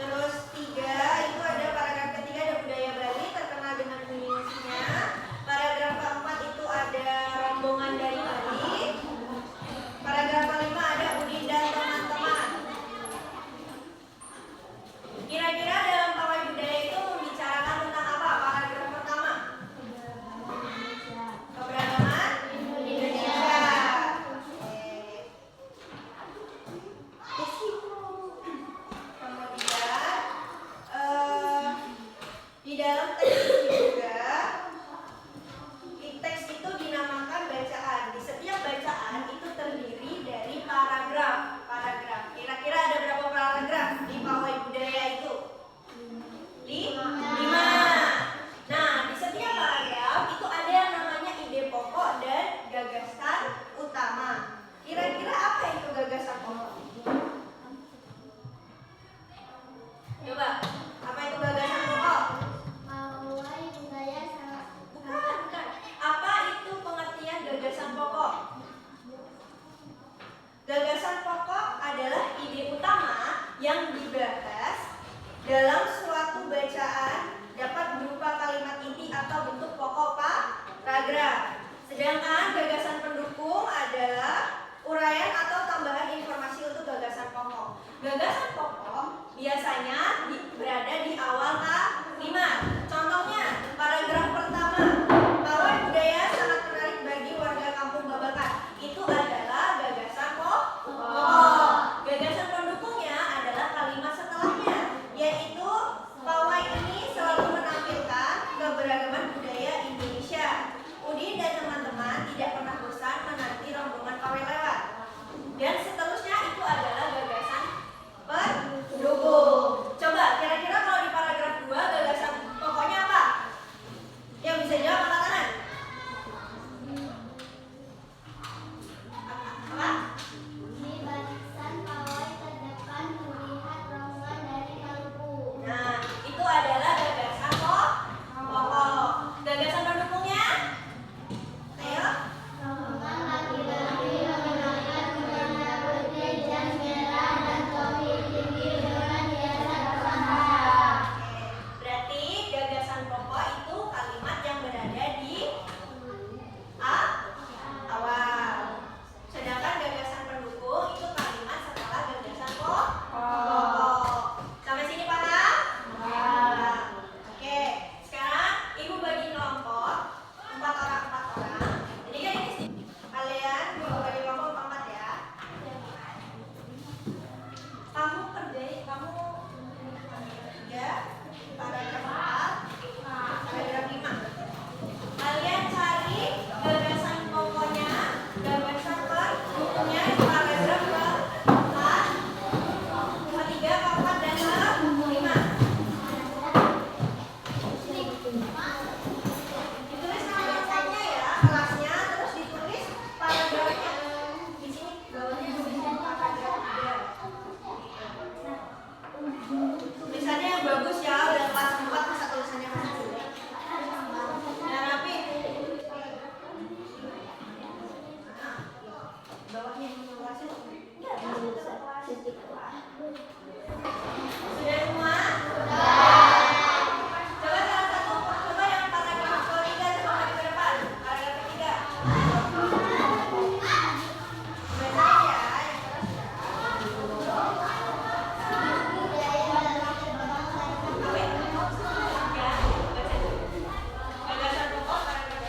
Terus 3 itu ada paragraf ketiga ada budaya Bali terkenal dengan bunyi-bunyinya. Paragraf keempat itu ada rombongan dari Bali. Paragraf kelima ada Udin dan teman-teman. Kira-kira dalam pawai budaya itu membicarakan tentang apa? Paragraf pertama. Keberagaman Indonesia. Kemudian di dalam teks juga teks itu dinamakan bacaan. Di setiap bacaan itu terdiri dari paragraf. Kira-kira ada berapa paragraf di pawai budaya itu? 5. Nah, di setiap paragraf itu ada yang namanya ide pokok dan gagasan utama. Kira-kira apa itu gagasan pokok? Coba, apa itu gagasan pokok? Pawai budaya sangat Bukan. Apa itu pengertian gagasan pokok? Gagasan pokok adalah ide utama yang dibahas dalam suatu bacaan dapat berupa kalimat inti atau bentuk pokok paragraf. Sedangkan gagasan pendukung adalah uraian atau tambahan informasi untuk gagasan pokok. Gagasan pokok biasanya berada di awal kalimat. Contohnya, paragraf pertama, pawai budaya sangat menarik bagi warga kampung Babakan. Itu adalah gagasan pokok. Gagasan pendukungnya adalah kalimat setelahnya, yaitu pawai ini selalu menampilkan keberagaman budaya Indonesia. Udin dan teman-teman tidak pernah bosan menanti rombongan pawai lewat. Dan seterusnya itu adalah gagasan pendukung. Coba kira-kira kalau di paragraf 2 gagasan pokoknya apa? Yang bisa jawab angkat tangan. Apa? di barisan pawai terdepan melihat rombongan dari Maluku. Nah, itu adalah gagasan pokok. Gagasan pendukungnya? Ayo. Rombongan laki-laki mengenakan bendera putih jas merah dan topi tinggi dengan hiasan Nusantara. Berarti gagasan pokok itu kalimat yang berada di awal. Sedangkan gagasan pendukung itu kalimat setelah gagasan pokok. Sampai sini paham? Paham. Oke, sekarang ibu bagi kelompok 4 orang. Jadi kan ini kalian ibu bagi kelompok 4 ya. Kamu kerjain, kamu 3, paragraf 4, paragraf 5. Kalian cari gagasan pokoknya, gagasan pendukungnya di paragraf keempat, ketiga, keempat, dan kelima. Ditulis nama kelasnya ya, kelasnya, terus ditulis paragrafnya. Di sini bawahnya tulisan paragraf 3. Tulisannya yang bagus ya, udah kelas 4 masa tulisannya masih jelek. Nah, rapi. Bawahnya yang kelasnya enggak masuk ke kelas. Sudah semua? Coba salah satu, coba yang paragraf ketiga coba maju ke depan. Paragraf ketiga. Bacain ya, yang keras ya. Gagasan pokok paragraf